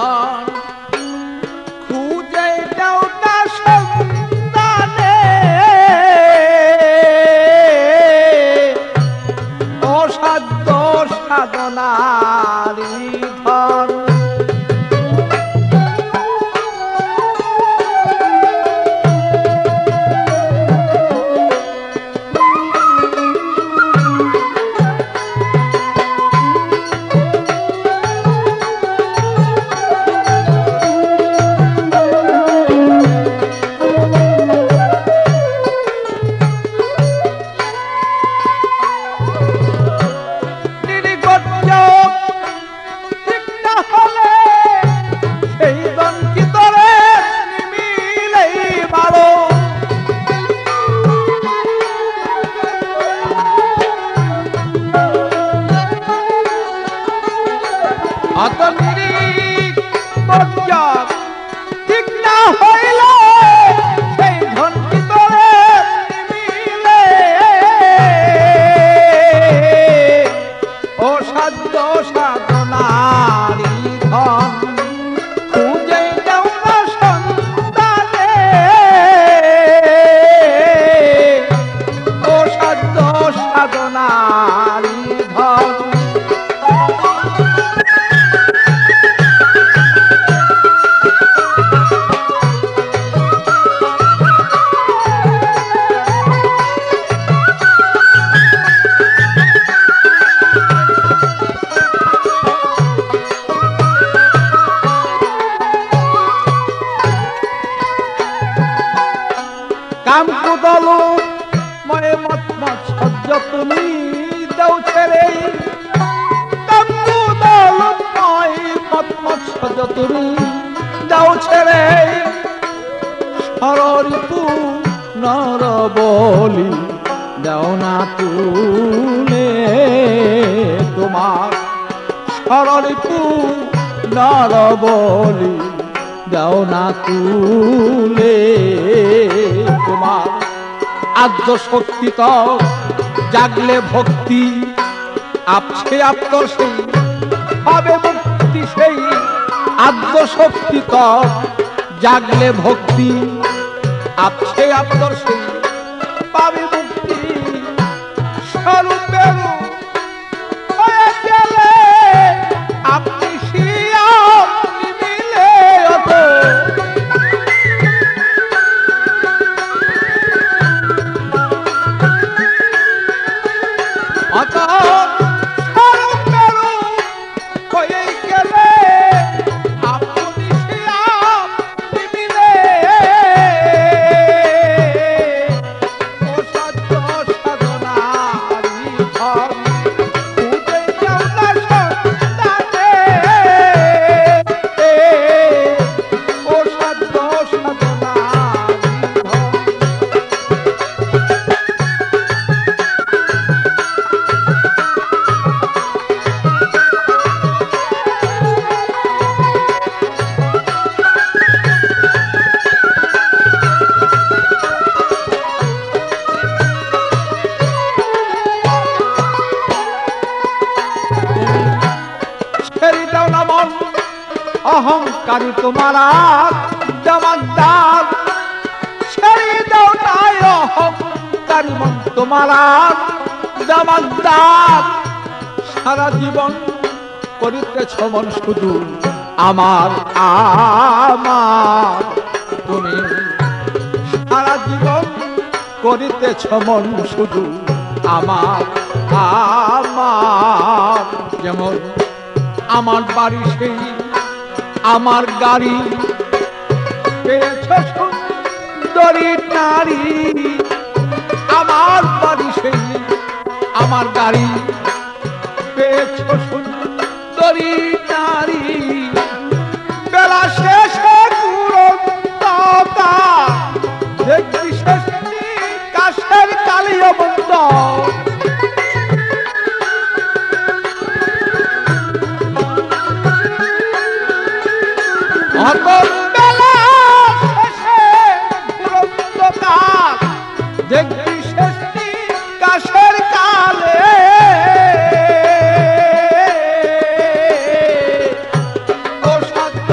ধন খুঁজে দাও না সন্তানে অসাধ্য সাধনারি ধন কাম কুদলু ময়ে মত মত সহ্য তুমি দাও ছেড়ে কাম কুদলু ময়ে মত মত সহ্য তুমি দাও ছেড়ে সররিপু নর বলি দাও না তুলে তোমার সররিপু নর বলি দাও না তুলে তোমার আদ্য শক্তি তো জাগলে ভক্তি আপসে আপতর সেই হবে মুক্তি সেই আদ্য শক্তি তো জাগলে ভক্তি আপসে আপতর সেই পাবে মুক্তি স্বরূপের হয়ে গেলে আপনি অহংকারী তোমার জমাদার ছেড়ে দাও নাই অহংকারী মন তোমার জমাদার সারা জীবন করিতেছ মন শুধু আমার আমার তুমি সারা জীবন করিতেছ মন শুধু আমার আমার যেমন আমার বাড়ি সেই আমার গাড়ি পেয়েছ সুন্দরী নারী আমার বাড়ি সেই আমার গাড়ি পেয়েছ সুন্দরী নারী বেলা শেষে পুরন্ততা দেখবি শেষ কাশের কালীয় বন্ধ দেখবি শেষটি কাশের কালে ও সত্য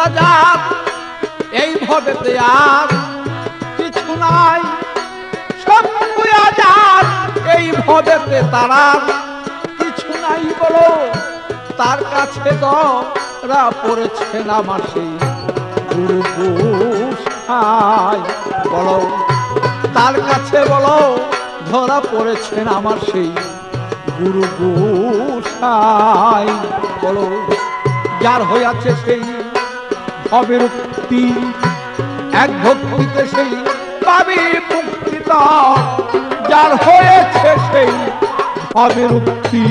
আজাদ, এই ভবেতে আর কিছু নাই। সবই আজাদ, এই ভবেতে তারা কিছু নাই। বলো তার কাছে ধরা পড়েছেন আমার সেই গুরু গোসাই। বলো তার কাছে বলো ধরা পড়েছেন আমার সেই গুরু গোসাই। বলো যার হইয়াছে সেই ভবের মুক্তি, এক ভক্তিতে সেই পাবি মুক্তি। যার হয়েছে সেই ভবের মুক্তি,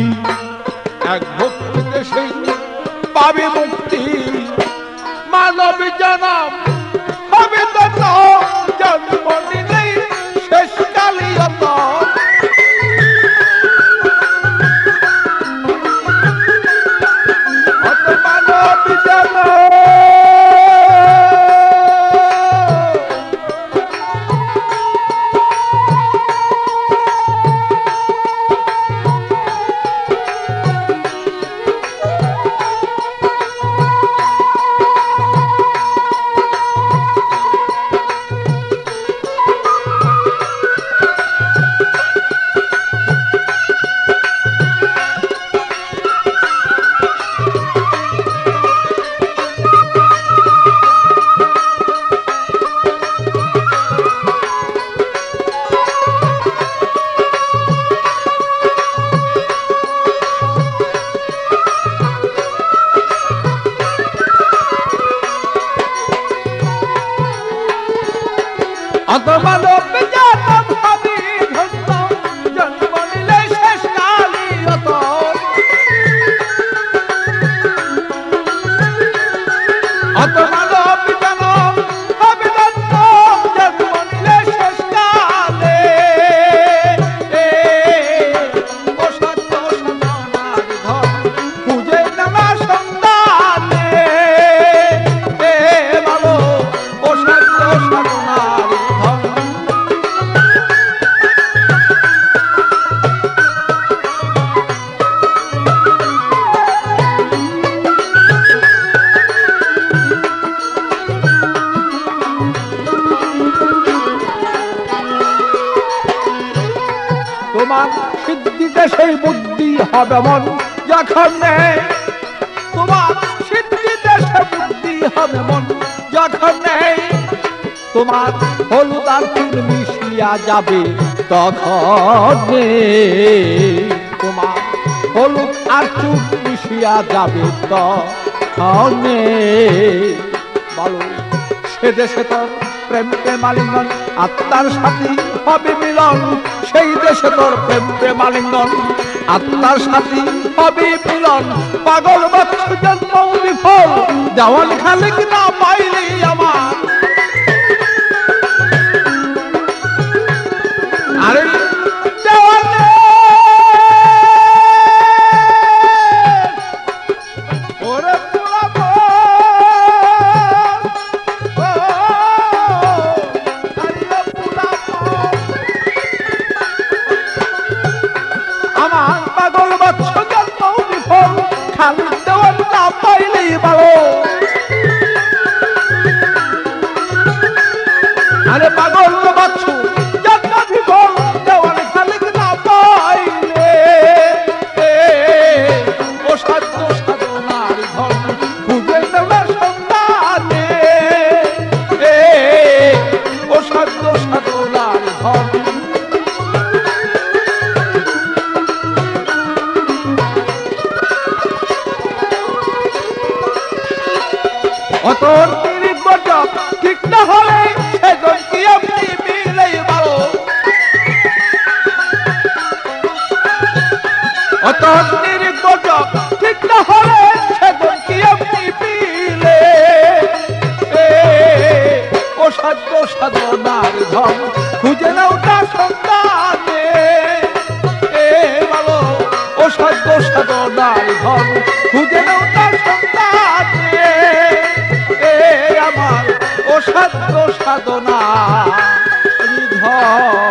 এক ভক্তিতে সেই পাবি মুক্তি। মানব জনম হবে তত, জন্ম নিলেই শেষ কালিয়ত। মানব জনম মানব জনম হবি ধন্য, জন্ম নিলে শেষ কালিয়ত। মানব জনম হবি ধন্য, জন্ম নিলে শেষ কালে। ও সত্য সনার ধন খুঁজে নানা সন্তানে। বলো ও সত্য সনার ধন। তোমার সিদ্ধিতে সেই বুদ্ধি হবে মন যখন নেই। তোমার সিদ্ধিতে সেই বুদ্ধি হবে মন যখন নেই। তোমার হলুদ আর চুন মিশিয়া যাবে তখন। তোমার হলুদ আর চুন মিশিয়া যাবে তখন। বলো সে দেশে তোর প্রেম প্রেমালিঙ্গন, আত্মার সাথী হবে মিলন। সেই দেশে তোর প্রেম প্রেমালিঙ্গন, আত্মার সাথী হবে মিলন। পাগল বৎস জন্ম বিফল, দেওয়াল খালিক না পাইলি আমার। আরে দেওয়ালে ওরে পোড়াবো, আমার পাগল বৎস জন্ম বিফল, খালি দেওয়াল না পাইলেই ভালো। আরে পাগল বৎস জন্ম বিফল, দেওয়াল খালি না পাইলে। ও সাধ্য সাধনার ধন খুঁজে নেওয়া সন্তানে। ও সাধ্য সাধনার ধন। অতর তিরিশ বছর ঠিক না হলে সেজন কি আপনি মিলেই ভালো। অতর তিরিশ বছর ঠিক না হলে সেজন কি আপনি মিলে। ও সাধ্য সাধনার ধন খুঁজে নাও তার সন্তানে। ভালো ও সাধ্য সাধনার ধন খুঁজে নাও তার সন্তানে। আমার ও সাধ্য সাধনা ধন।